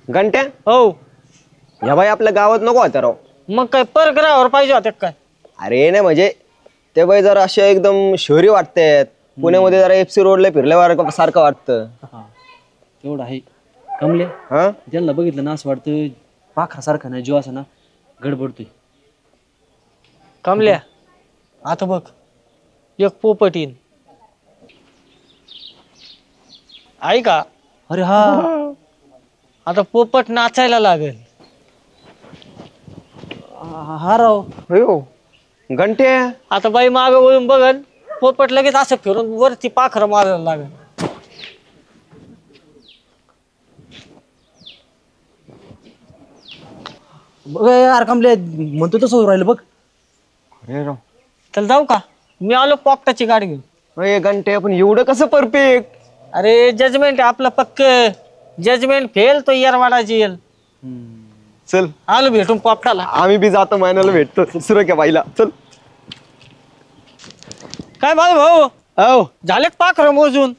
घंट्या हो या बाई आपल्या गावात नको होत्या राव. मग काय परग्रहावर पाहिजे होत्या काय? अरे नाही म्हणजे ते बाई जरा असे एकदम शहरी वाटतात. पुण्यामध्ये जरा एफसी रोडला फिरल्यावर सारखं वाटतं. तेवढं आहे कमले. हा त्यांना बघितलं ना असं वाटतं पाखरासारखा ना जीव असा ना गडबडतोय. कमल्या आता बघ एक पोपट येईन ऐका. अरे हा आता पोपट नाचायला लागेल. हा राव. हो घंट्या आता बाई मागे वळून बघन पोपट लगेच असं फिरून वरती पाखरं मारायला लागेल. बघ यार कमले म्हणतो तसं राहिलं बघ. अरे राव चल जाऊ का? मी आलो पोपटाची गाडी घेऊन. अरे घंटे पण एवढं कसं परफेक्ट? अरे जजमेंट आपलं पक्क. जजमेंट फेल तो येरवाडाची येल. चल आलो भेटून पोपटाला. आम्ही बी जातो महिन्याला भेटतो सुरख्या बाईला. चल. काय बाळ भाऊ हो झाले पाखरं मोजून?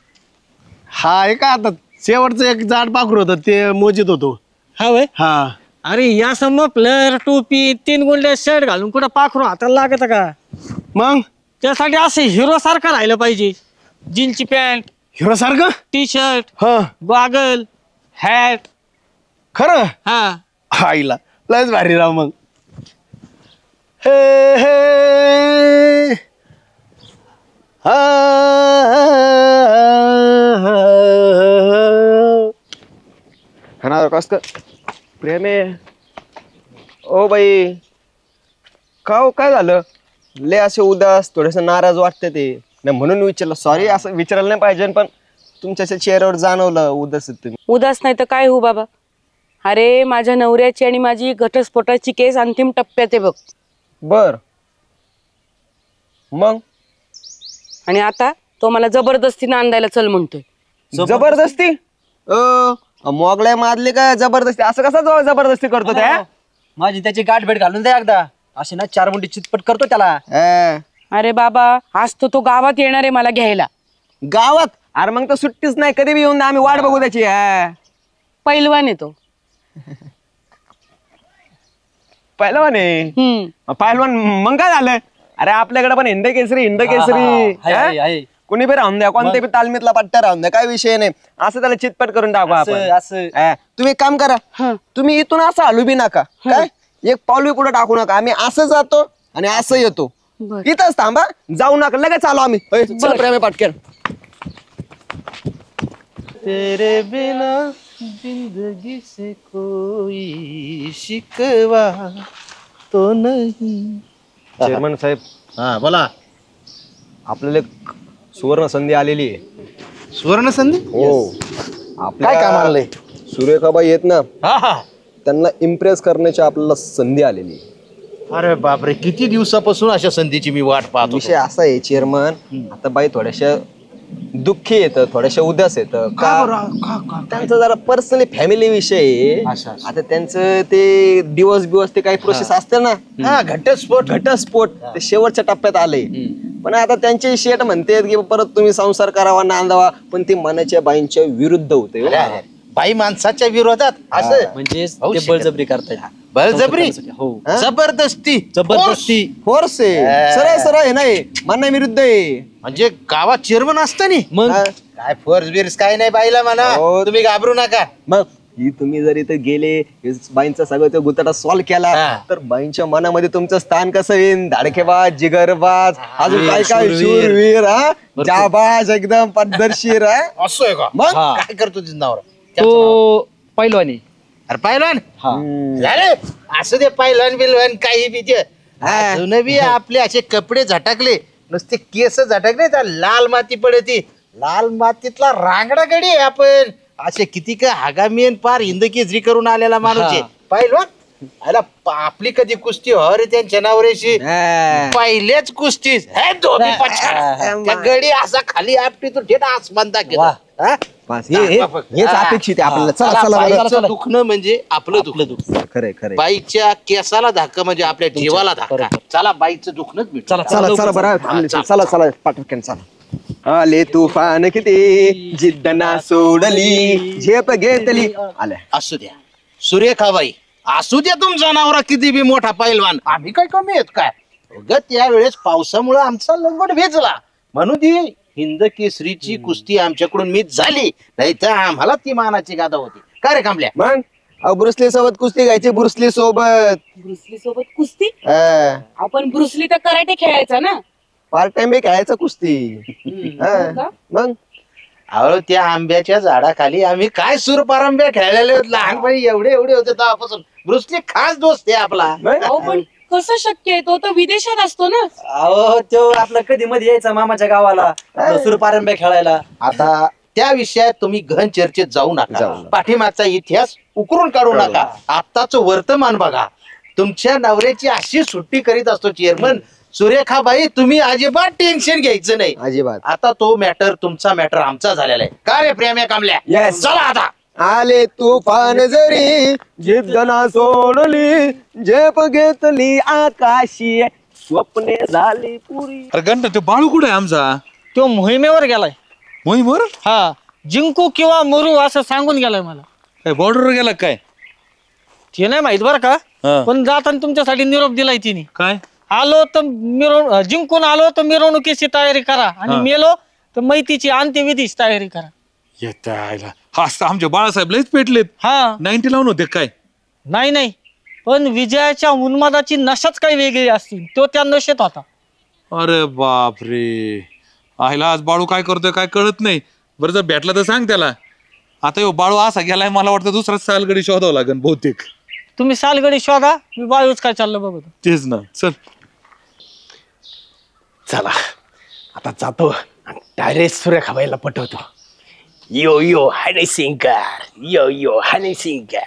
हा आहे का आता शेवटचं एक जाड पाखरू होतं ते मोजित होतो. हा वय. हा अरे या समपलर टोपी 3 गुंडे शर्ट घालून कुठं पाखरू हाताला लागत का? मग त्यासाठी असं हिरो सारखं राहिलं पाहिजे. जीन्सची पॅन्ट, हिरो सारखं. टी शर्ट, हा गॉगल, हॅट. खरं हा आईला लयच भारी राव मग. हे हे हा खाणार कस प्रेम आहे. ओ बाई का हो, काय झालं? लय असे उदास थोडेस नाराज वाटते ते नाही म्हणून विचारलं. सॉरी असं विचारायला नाही पाहिजे पण तुमच्या चेहऱ्यावर जाणवलं उदास आहेत तुम्ही. उदास नाही तर काय हो बाबा. अरे माझ्या नवऱ्याची आणि माझी घटस्फोटाची केस अंतिम टप्प्यात आहे बघ. बर मग आणि आता तो मला जबरदस्ती नांदायला चल म्हणतोय. जबरदस्ती? मोगलाय मारली काय जबरदस्ती? असं कसं जबरदस्ती करतो त्या? माझी त्याची गाठ भेट घालून द्या एकदा. अशी ना 4 मुंडी चितपट करतो त्याला. अरे बाबा आज तो गावात येणार आहे मला घ्यायला. गावात? अरे मग तर सुट्टीच नाही. कधी बी येऊन आम्ही वाट बघू त्याची. पैलवान आहे तो. पहिलवान आहे? पहिलवान मग काय झालं? अरे आपल्याकडे पण हिंद केसरी कुणी बी राहून द्या, कोणत्या बी तालमीतला पट्टा राहून द्या, काय विषय नाही. असं त्याला चितपट करून टाकू आपण. तुम्ही एक काम करा, तुम्ही इथून असं हलू बी नका. काय एक पाऊल बी पुढे टाकू नका. आम्ही असं जातो आणि असं येतो. इथंच थांबा, जाऊ नका, लगेच आलो आम्ही. चल प्रेम पटकन. तेरे बिना जिंदगी से कोई शिकवा तो नहीं. चेअरमन साहेब. हा बोला. आपल्याला एक सुवर्ण संधी आलेली आहे. सुवर्ण संधी? हो. काय काम आलंय? सुरेखाबाई येत ना, त्यांना इम्प्रेस करण्याची आपल्याला संधी आलेली आहे. अरे बापरे, किती दिवसापासून अशा संधीची मी वाट पाहतो. विषय असा आहे चेअरमन, आता बाई थोड्याशा दुःखी येतं, थोड्याशा उदास येतं का त्यांचं जरा पर्सनली फॅमिली विषय आहे. आता त्यांचं ते दिवस ते काही प्रोसेस असते ना, घटस्फोट ते शेवटच्या टप्प्यात आले. पण आता त्यांचे शेट म्हणते की परत तुम्ही संसार करावा, नांदावा, पण ते मनाच्या बाईंच्या विरुद्ध होते. बाई माणसाच्या विरोधात असं म्हणजे ते बळजबरी करतायत. बळजबरी? हो जबरदस्ती फोर्स आहे. सरळ आहे नाही, मनाविरुद्ध आहे. म्हणजे गावात चेअरमन असताना मग काय फोर्स बिर्स काय नाही बाईला म्हणा. तुम्ही घाबरू नका. मग ही तुम्ही जर इथे गेले, बाईंचा सगळं तो गुताटा सॉल्व्ह केला तर बाईंच्या मनामध्ये तुमचं स्थान कसं येईल? धाडकेबाज, जिगरबाज, अजून काय काय, शूरवीर, जाबाज, एकदम पद्धतशीर. असं आहे का? मग काय करतो तिचं नाव? तो पहिलवानी. अरे पहिलवान झाले असं ते पहिलवान बिलवान काही बी ते अजून बी आपले असे कपडे झटकले, नुसते केस झटकले तर लाल माती पडती. लाल मातीतला रांगडा गडी आहे आपण. असे किती का हगामीन पार हिंदकेसरी करून आलेला माणूस आहे पहिलवान. अला आपली कधी कुस्ती हो रे त्यांच्या नावरेशी? पहिल्याच कुस्तीच गडी असा खाली आपटी तो थेट आसमान दाखवला. हेच अपेक्षित आहे आपल्याला. चला दुखणं म्हणजे आपलं दुखणं. खरंय खरंय. बाईच्या केसाला धक्का म्हणजे आपल्या जीवाला धक्का. चला बाईचं दुखणंच भेट. चला बरं, चला पटकन चला. आले तुफान किती जिद्द ना सोडली, झेप घेतली. आल्या असू द्या. सुरेखाबाई असू द्या तुमचा नवरा किती बी मोठा पैलवान, आम्ही काय कमी आहेत काय? उगाच त्यावेळेस पावसामुळे आमचा लंगोट भेजला म्हणून ती हिंद केसरीची कुस्ती आमच्याकडून मिस झाली, नाही तर आम्हाला ती मानाची गाथा होती. काय रे कांबल्या? मग ब्रुसली सोबत कुस्ती घ्यायची, ब्रुसली सोबत. ब्रुसली सोबत कुस्ती? हा. आपण ब्रुसली तर कराटे खेळायचा ना. पार्ट टाइम बी खेळायचं कुस्ती. हा. मग अहो त्या आंब्याच्या झाडाखाली आम्ही काय सुरपारंब्या खेळलेले होते लहानपणी, एवढे एवढे होते तेव्हापासून. ब्रुसली खास दोस्त आहे आपला. अहो पण कसं शक्य आहे, तो तर विदेशात असतो ना. अहो तो आपला कधी मध्ये यायचा मामाच्या गावाला सुरपारंब्या खेळायला. आता त्या विषयात तुम्ही घन चर्चेत जाऊ नका, पाठीमागचा इतिहास उकरून काढू नका, आत्ताच वर्तमान बघा. तुमच्या नवऱ्याची अशी सुट्टी करीत असतो चेअरमन. सुरेखाबाई तुम्ही अजिबात टेन्शन घ्यायचं नाही अजिबात. आता तो मॅटर तुमचा मॅटर आमचा झालेला आहे. का रे प्रेम्या कामल्या? Yes. चला आता. आले तुफान जरी जिद्दना सोडली, झेप घेतली आकाशी, स्वप्ने झाली पुरी. अरे गंठ ते बाळू कुठे आहे आमचा? तो मोहिमेवर गेलाय. मोहीमवर? हा, जिंकू किंवा मरू असं सांगून गेलाय मला. काय बॉर्डरवर गेला काय? ते नाही माहित बरं का, हा. पण जाताना तुमच्यासाठी निरोप दिलाय तिने. काय? आलो तर जिंकून आलो तर मिरवणुकीची तयारी करा, आणि मेलो तर मैतीची अंत्यविधीची तयारी करा. येत हा आमचे बाळासाहेब लयच पेटलेत. हा 90 लावून होते काय? नाही, पण विजयाच्या उन्मादाची नशाच काही वेगळी असतील, तो त्या नशेत होता. अरे बापरे, आईला आज बाळू काय करतोय काय कळत नाही. बरं जर भेटला तर सांग त्याला. आता यो बाळू असा गेलाय, मला वाटतं दुसरा सालगडी शोधावं लागेल बहुतेक. तुम्ही सालगडी शोधा, मी बाळूच काय चाललं बघतो. तेच ना. चल चला आता जातो, डायरेक्ट सुरेखाबाईला पटवतो. यो यो हनी सिंगर, यो यो हनी सिंगर.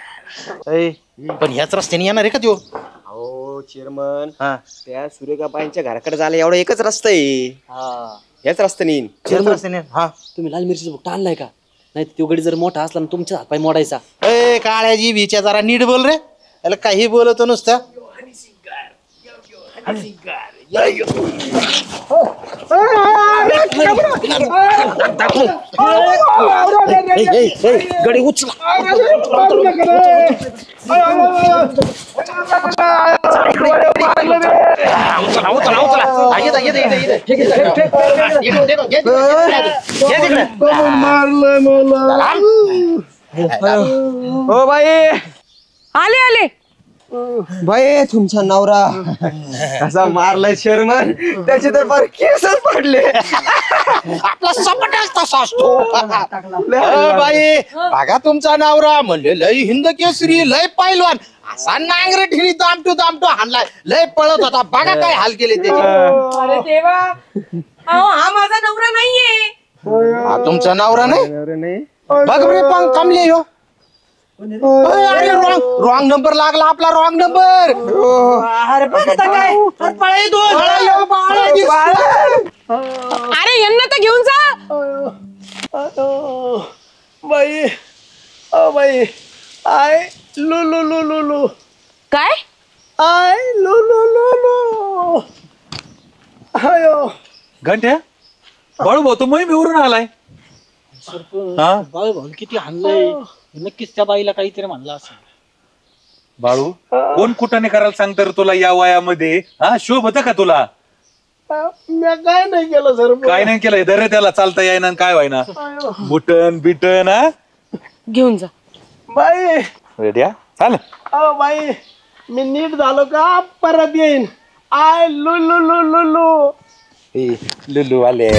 पण ह्याच रस्त्याने येणार आहे का त्यो? हो चेअरमन, हा. त्या सुरेखाबाईंच्या घराकडे जायला एवढं एकच रस्ता आहे. याच रस्त्याने येईन. ह्याच रस्त्याने. हा. तुम्ही लाल मिरचीचा भुकटा आणलाय का? नाही तो गडी जर मोठा असला ना तुमच्या हातपाय मोडायचा. ए काळ्याजी विचार जरा नीट बोल रे, त्याला काही बोलतो नुसतं. गडी उचला. हो बाई, आले बाई तुमचा नवरा कसा मारलाय चेअरमन, त्याचे तर फार केसच पडले. आपला सपाटाच तसा असतो. बाई बघा तुमचा नवरा म्हणले लय हिंद केसरी, लय पैलवान, असा नांगरठीने दामटू हाणलाय, लय पळत होता. बघा काय हाल केले त्याचे. अरे देवा, हा माझा नवरा नाहीये. हा तुमचा नवरा नाही? बघ रे पण कमले ह्यो. अरे रॉंग नंबर लागला आपला, रॉंग नंबर. अरे यांना तर घेऊन जा. बाई बाई, आय लो लो लो लो लो, काय? आय लो लो लो लो. अयो घंट्या, बाळू भाऊ तो मोहीमेवरून आलाय. हा बाळू भाऊ किती हाणलंय, नक्कीच त्या बाईला काहीतरी म्हणलं असं. बाळू कोण कुठाने करायला सांगत रे तुला या वयामध्ये? हा शोभ होता का तुला? मी काय नाही केलं सर. काय नाही केलंय दर त्याला चालता येईना काय व्हायना. बुटन बिटन. हा घेऊन जा. बाई रेड्या चाल. बाई मी नीट झालो का परत येईन. आय लुलू लुलू लुलू. लुलू आले.